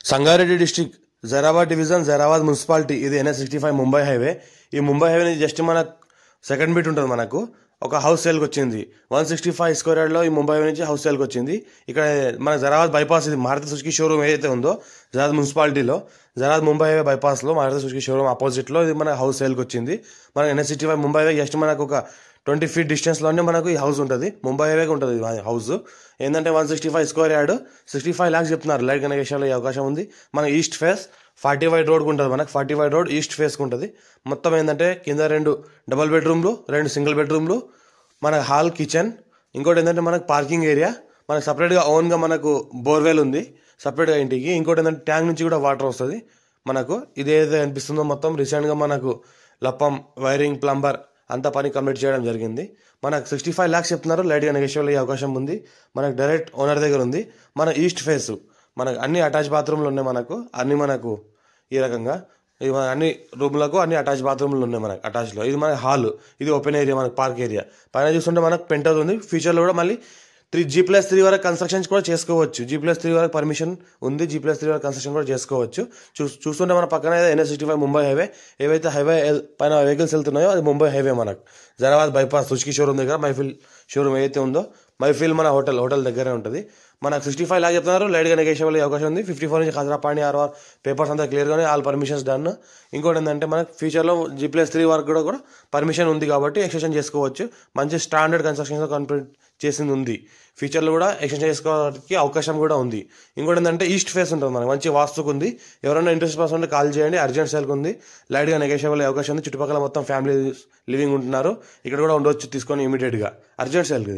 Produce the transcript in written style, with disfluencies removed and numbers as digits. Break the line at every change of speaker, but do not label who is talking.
Sangareddy district Zaheerabad division Zaheerabad municipality. ఇది NH65 Mumbai highway. ఈ Mumbai highway నుంచి జస్ట్ మన సెకండ్ బిట్ ఉంటుంది. మనకు ఒక హౌస్ సేల్కి వచ్చింది 165 స్క్వేర్ యార్డ్లో. ఈ ముంబై హైవే నుంచి హౌస్ సేల్కి వచ్చింది. ఇక్కడ మన జైరాబాద్ బైపాస్, ఇది మారుతి సుజుకి షోరూమ్ ఏదైతే ఉందో జైరాబాద్ మున్సిపాలిటీలో, జైరాబాద్ ముంబై హైవే బైపాస్లో మారుతి సుజుకి షోరూమ్ ఆపోజిట్లో ఇది మన హౌస్ సేల్కి వచ్చింది. మన NH65 ముంబై హైవే జస్ట్ మనకు ఒక 20 feet డిస్టెన్స్లోనే మనకు ఈ హౌస్ ఉంటుంది. ముంబై హైవేకి ఉంటుంది హౌస్. ఏంటంటే 165 స్క్వేర్ యార్డ్, 65 lakhs చెప్తున్నారు. లైట్ కనెక్షన్లో అవకాశం ఉంది. మన ఈస్ట్ ఫేస్ 40 wide రోడ్కి ఉంటుంది. మనకు 40 wide రోడ్ ఈస్ట్ ఫేస్కి ఉంటుంది. మొత్తం ఏంటంటే కింద 2 డబుల్ బెడ్రూమ్లు, 2 సింగిల్ బెడ్రూమ్లు, మన హాల్, కిచెన్. ఇంకోటి ఏంటంటే మనకు పార్కింగ్ ఏరియా, మనకు సపరేట్గా ఓన్గా మనకు బోర్వెల్ ఉంది సపరేట్గా ఇంటికి. ఇంకోటి ఏంటంటే ట్యాంక్ నుంచి కూడా వాటర్ వస్తుంది మనకు. ఇది ఏదైతే అనిపిస్తుందో మొత్తం రీసెంట్గా మనకు లప్పం, వైరింగ్, ప్లంబర్ అంతా పని కంప్లీట్ చేయడం జరిగింది. మనకు 65 lakhs చెప్తున్నారు. లైట్గా నెగోషియబుల్ అయ్యే అవకాశం ఉంది. మనకు డైరెక్ట్ ఓనర్ దగ్గర ఉంది. మన ఈస్ట్ ఫేస్ మనకు అన్ని అటాచ్ బాత్రూమ్లు ఉన్నాయి. మనకు ఈ రకంగా ఇది మన అన్ని రూమ్లకు అన్ని అటాచ్ బాత్రూమ్లు ఉన్నాయి మనకు అటాచ్లో. ఇది మన హాల్, ఇది ఓపెన్ ఏరియా, మనకు పార్క్ ఏరియా. పైన చూస్తుంటే మనకు పెంట్ హౌస్ ఉంది. ఫ్యూచర్లో కూడా మళ్ళీ G+3 వరకు కన్స్ట్రక్షన్స్ కూడా చేసుకోవచ్చు. G+3 వరకు పర్మిషన్ ఉంది. G+3 వరకు కన్స్ట్రక్షన్ కూడా చేసుకోవచ్చు. చూస్తుంటే మన పక్కన NH65 ముంబై హైవే. ఏవైతే హైవే పైన వెహికల్స్ వెళ్తున్నాయో అది ముంబై హైవే. మనకు జైరాబాద్ బైపాస్ సుజుకి షోరూమ్ దగ్గర మైఫిల్ షోరూమ్ ఏదైతే ఉందో, మైఫిల్ మన హోటల్ దగ్గరే ఉంటుంది. మనకు 65 lakhs చెప్తున్నారు. లైట్గా నెగోషియబుల్ అయ్యే అవకాశం ఉంది. 54 నుంచి ఖజరా పాణి RR పేపర్స్ అంతా క్లియర్గానే, ఆల్ పర్మిషన్స్ డన్. ఇంకోటి ఏంటంటే మనకు ఫ్యూచర్లో G+3 వరకు కూడా పర్మిషన్ ఉంది కాబట్టి ఎక్స్టెన్షన్ చేసుకోవచ్చు. మంచి స్టాండర్డ్ కన్స్ట్రక్షన్ కంప్లీట్ చేసింది ఉంది. ఫ్యూచర్లో కూడా ఎక్స్టెన్షన్ చేసుకోవడానికి అవకాశం కూడా ఉంది. ఇంకోటి ఏంటంటే ఈస్ట్ ఫేస్ ఉంటుంది. మనకు మంచి వాస్తుకు ఉంది. ఎవరైనా ఇంట్రెస్ట్ పర్సన్ ఉంటే కాల్ చేయండి. అర్జెంట్ సేల్కి ఉంది. లైట్గా నెగోషియబుల్ అయ్యే అవకాశం ఉంది. చుట్టుపక్కల మొత్తం ఫ్యామిలీ లివింగ్ ఉంటున్నారు. ఇక్కడ కూడా ఉండవచ్చు తీసుకొని ఇమీడియట్గా. అర్జెంట్ సేల్కి ఇది.